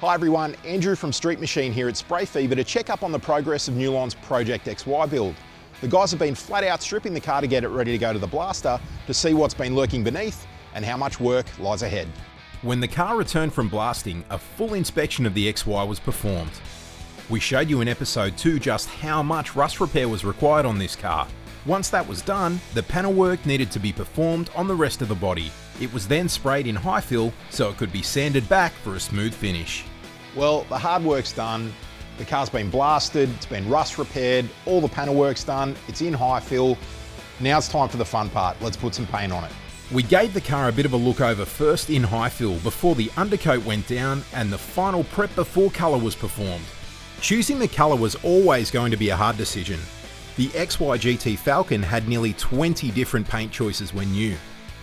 Hi everyone, Andrew from Street Machine here at Spray Fever to check up on the progress of Nulon's Project XY build. The guys have been flat out stripping the car to get it ready to go to the blaster to see what's been lurking beneath and how much work lies ahead. When the car returned from blasting, a full inspection of the XY was performed. We showed you in episode 2 just how much rust repair was required on this car. Once that was done, the panel work needed to be performed on the rest of the body. It was then sprayed in high fill so it could be sanded back for a smooth finish. Well, the hard work's done, the car's been blasted, it's been rust repaired, all the panel work's done, it's in high fill. Now it's time for the fun part, let's put some paint on it. We gave the car a bit of a look over first in high fill before the undercoat went down and the final prep before colour was performed. Choosing the colour was always going to be a hard decision. The XY GT Falcon had nearly 20 different paint choices when new.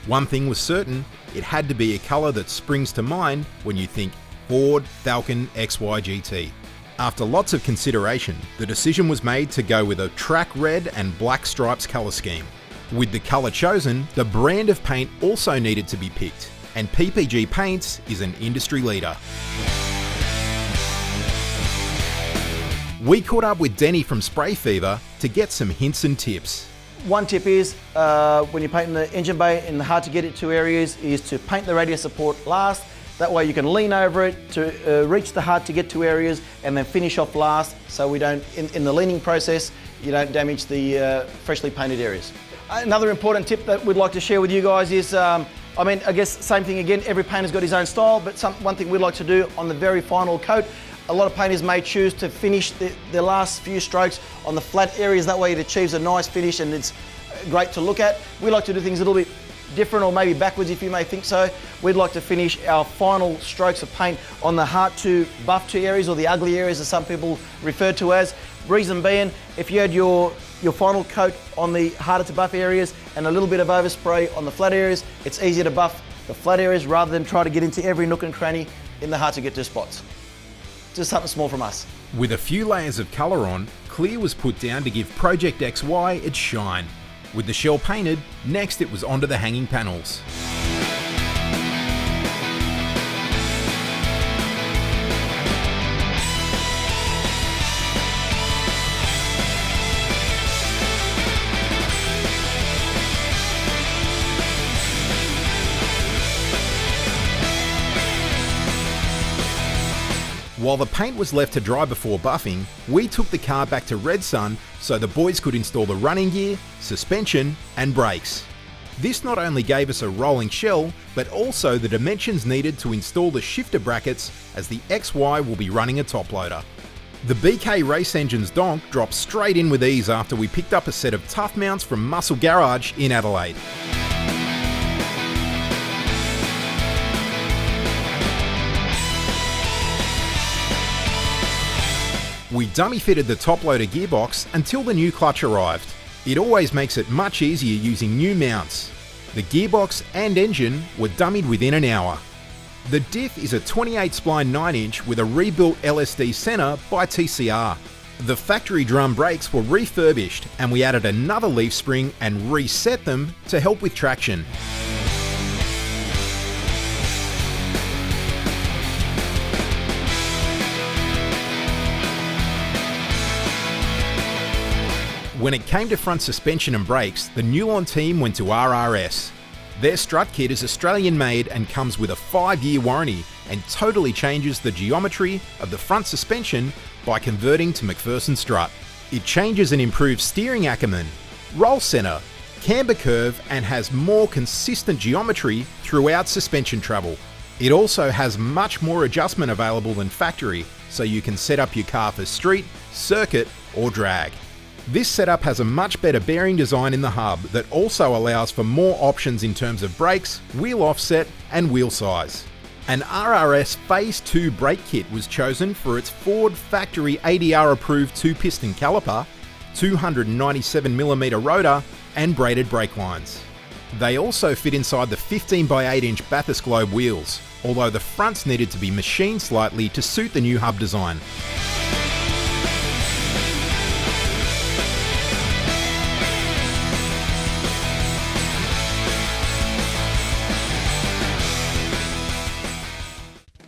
One thing was certain, it had to be a colour that springs to mind when you think Ford Falcon XY GT. After lots of consideration, the decision was made to go with a track red and black stripes colour scheme. With the colour chosen, the brand of paint also needed to be picked, and PPG Paints is an industry leader. We caught up with Denny from Spray Fever to get some hints and tips. One tip is, when you're painting the engine bay in the hard to get it to areas, is to paint the radius support last. That way you can lean over it to reach the hard to get to areas and then finish off last, so we don't, in the leaning process, you don't damage the freshly painted areas. Another important tip that we'd like to share with you guys is, I guess same thing again, every painter's got his own style, but one thing we'd like to do on the very final coat, a lot of painters may choose to finish the last few strokes on the flat areas. That way it achieves a nice finish and it's great to look at. We like to do things a little bit different, or maybe backwards if you may think so. We'd like to finish our final strokes of paint on the hard to buff to areas, or the ugly areas as some people refer to as. Reason being, if you had your final coat on the harder to buff areas and a little bit of overspray on the flat areas, it's easier to buff the flat areas rather than try to get into every nook and cranny in the hard to get to spots. Just something small from us. With a few layers of colour on, clear was put down to give Project XY its shine. With the shell painted, next it was onto the hanging panels. While the paint was left to dry before buffing, we took the car back to Red Sun so the boys could install the running gear, suspension and brakes. This not only gave us a rolling shell, but also the dimensions needed to install the shifter brackets, as the XY will be running a top loader. The BK Race Engines donk dropped straight in with ease after we picked up a set of tough mounts from Muscle Garage in Adelaide. We dummy fitted the top loader gearbox until the new clutch arrived. It always makes it much easier using new mounts. The gearbox and engine were dummied within an hour. The diff is a 28 spline 9-inch with a rebuilt LSD centre by TCR. The factory drum brakes were refurbished and we added another leaf spring and reset them to help with traction. When it came to front suspension and brakes, the Nulon team went to RRS. Their strut kit is Australian made and comes with a 5-year warranty and totally changes the geometry of the front suspension by converting to McPherson strut. It changes and improves steering acumen, roll centre, camber curve and has more consistent geometry throughout suspension travel. It also has much more adjustment available than factory, so you can set up your car for street, circuit or drag. This setup has a much better bearing design in the hub that also allows for more options in terms of brakes, wheel offset and wheel size. An RRS Phase 2 brake kit was chosen for its Ford factory ADR approved 2-piston caliper, 297mm rotor and braided brake lines. They also fit inside the 15x8-inch Bathurst Globe wheels, although the fronts needed to be machined slightly to suit the new hub design.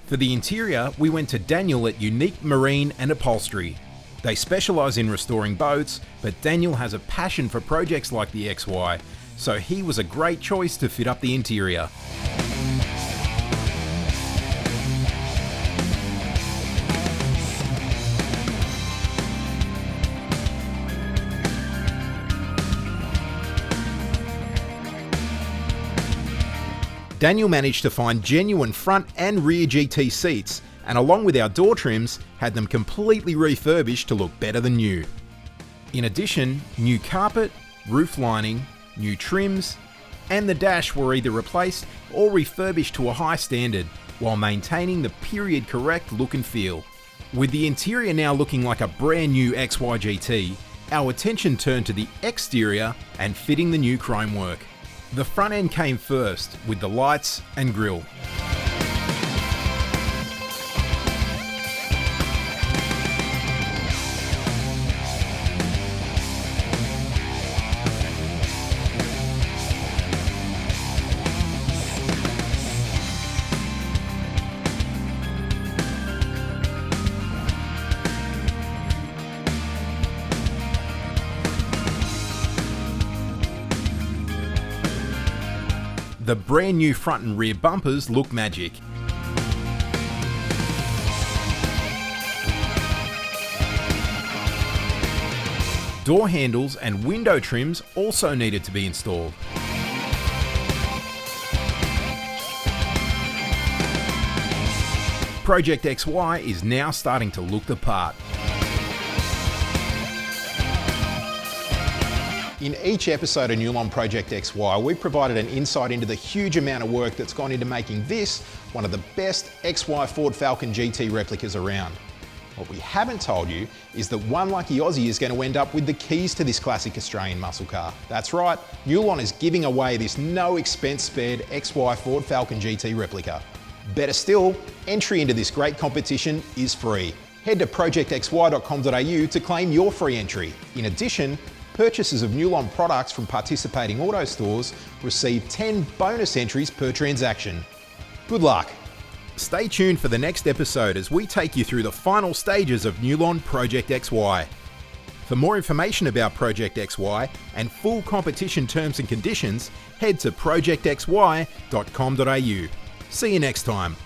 For the interior, we went to Daniel at Unique Marine and Upholstery. They specialise in restoring boats, but Daniel has a passion for projects like the XY, so he was a great choice to fit up the interior. Daniel managed to find genuine front and rear GT seats, and along with our door trims, had them completely refurbished to look better than new. In addition, new carpet, roof lining, new trims, and the dash were either replaced or refurbished to a high standard, while maintaining the period correct look and feel. With the interior now looking like a brand new XY GT, our attention turned to the exterior and fitting the new chrome work. The front end came first, with the lights and grille. The brand new front and rear bumpers look magic. Door handles and window trims also needed to be installed. Project XY is now starting to look the part. In each episode of Nulon Project XY, we provided an insight into the huge amount of work that's gone into making this one of the best XY Ford Falcon GT replicas around. What we haven't told you is that one lucky Aussie is going to end up with the keys to this classic Australian muscle car. That's right, Nulon is giving away this no expense spared XY Ford Falcon GT replica. Better still, entry into this great competition is free. Head to projectxy.com.au to claim your free entry. In addition, purchases of Nulon products from participating auto stores receive 10 bonus entries per transaction. Good luck. Stay tuned for the next episode as we take you through the final stages of Nulon Project XY. For more information about Project XY and full competition terms and conditions, head to projectxy.com.au. See you next time.